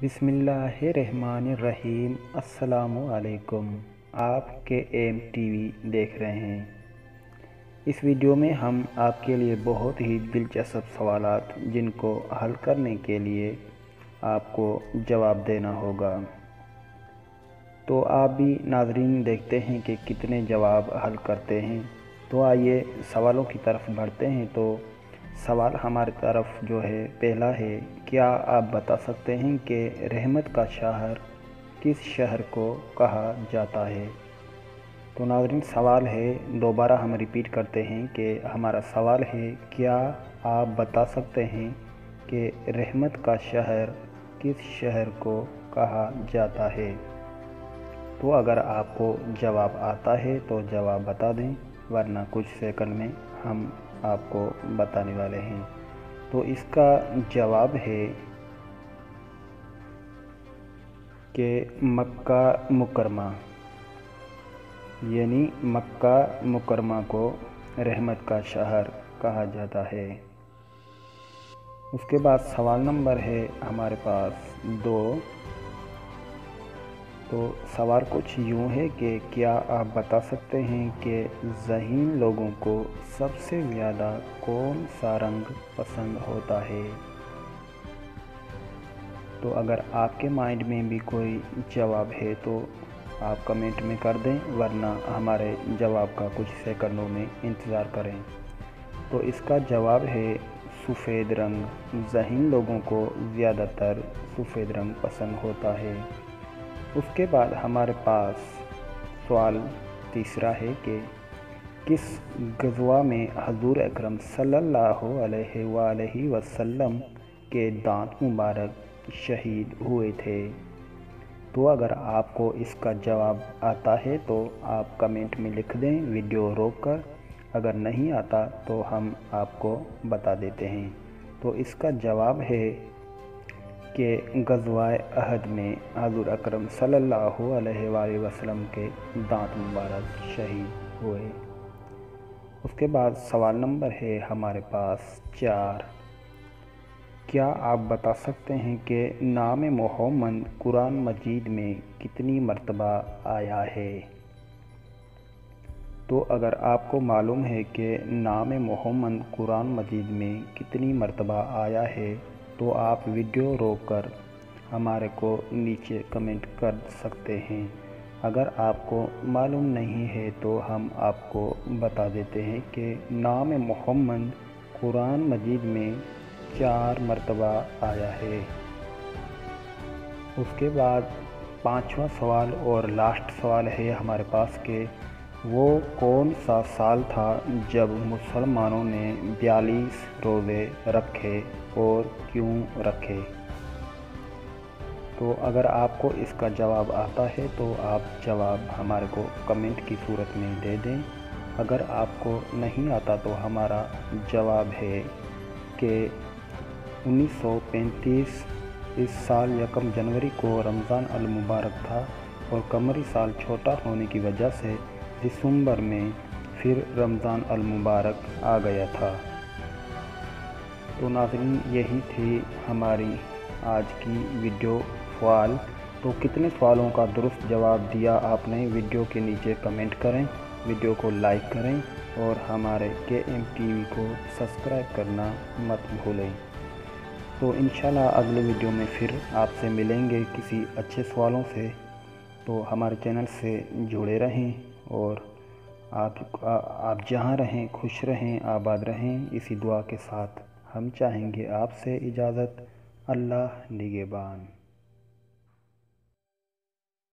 बिस्मिल्लाहिर्रहमानिर्रहीम। अस्सलामुअलैकुम। आप KM TV देख रहे हैं। इस वीडियो में हम आपके लिए बहुत ही दिलचस्प सवालात जिनको हल करने के लिए आपको जवाब देना होगा। तो आप भी नाज़रीन देखते हैं कि कितने जवाब हल करते हैं। तो आइए सवालों की तरफ बढ़ते हैं। तो सवाल हमारी तरफ जो है पहला है, क्या आप बता सकते हैं कि रहमत का शहर किस शहर को कहा जाता है। तो नाज़रीन सवाल है, दोबारा हम रिपीट करते हैं कि हमारा सवाल है, क्या आप बता सकते हैं कि रहमत का शहर किस शहर को कहा जाता है। तो अगर आपको जवाब आता है तो जवाब बता दें, वरना कुछ सेकंड में हम आपको बताने वाले हैं। तो इसका जवाब है कि मक्का मुकरमा, यानी मक्का मुकरमा को रहमत का शहर कहा जाता है। उसके बाद सवाल नंबर है हमारे पास 2। तो सवाल कुछ यूँ है कि क्या आप बता सकते हैं कि ज़हीन लोगों को सबसे ज़्यादा कौन सा रंग पसंद होता है। तो अगर आपके माइंड में भी कोई जवाब है तो आप कमेंट में कर दें, वरना हमारे जवाब का कुछ सेकंडों में इंतज़ार करें। तो इसका जवाब है सफ़ेद रंग। ज़हीन लोगों को ज़्यादातर सफ़ेद रंग पसंद होता है। उसके बाद हमारे पास सवाल तीसरा है कि किस गज़वा में हज़ूर अकरम सल्लल्लाहु अलैहि वसल्लम के दांत मुबारक शहीद हुए थे। तो अगर आपको इसका जवाब आता है तो आप कमेंट में लिख दें वीडियो रोक कर। अगर नहीं आता तो हम आपको बता देते हैं। तो इसका जवाब है कि ग़ज़वा अहद में हज़ूर अकरम सल्लल्लाहु अलैहि वसल्लम के दांत मुबारक शहीद हुए। उसके बाद सवाल नंबर है हमारे पास 4। क्या आप बता सकते हैं कि नाम मोहम्मद कुरान मजीद में कितनी मरतबा आया है। तो अगर आपको मालूम है कि नाम मोहम्मद कुरान मजीद में कितनी मरतबा आया है तो आप वीडियो रोक कर हमारे को नीचे कमेंट कर सकते हैं। अगर आपको मालूम नहीं है तो हम आपको बता देते हैं कि नाम मोहम्मद कुरान मजीद में 4 मरतबा आया है। उसके बाद 5वां सवाल और लास्ट सवाल है हमारे पास के वो कौन सा साल था जब मुसलमानों ने 42 रोज़े रखे और क्यों रखे। तो अगर आपको इसका जवाब आता है तो आप जवाब हमारे को कमेंट की सूरत में दे दें। अगर आपको नहीं आता तो हमारा जवाब है कि 1935 इस साल 1 जनवरी को रमज़ान अल मुबारक था और कमरी साल छोटा होने की वजह से दिसंबर में फिर रमज़ान अल मुबारक आ गया था। तो नाज़रीन यही थी हमारी आज की वीडियो सवाल। तो कितने सवालों का दुरुस्त जवाब दिया आपने, वीडियो के नीचे कमेंट करें, वीडियो को लाइक करें और हमारे KM TV को सब्सक्राइब करना मत भूलें। तो इंशाल्लाह अगले वीडियो में फिर आपसे मिलेंगे किसी अच्छे सवालों से। तो हमारे चैनल से जुड़े रहें और आप जहाँ रहें खुश रहें, आबाद रहें, इसी दुआ के साथ हम चाहेंगे आपसे इजाज़त। अल्लाह निगहबान।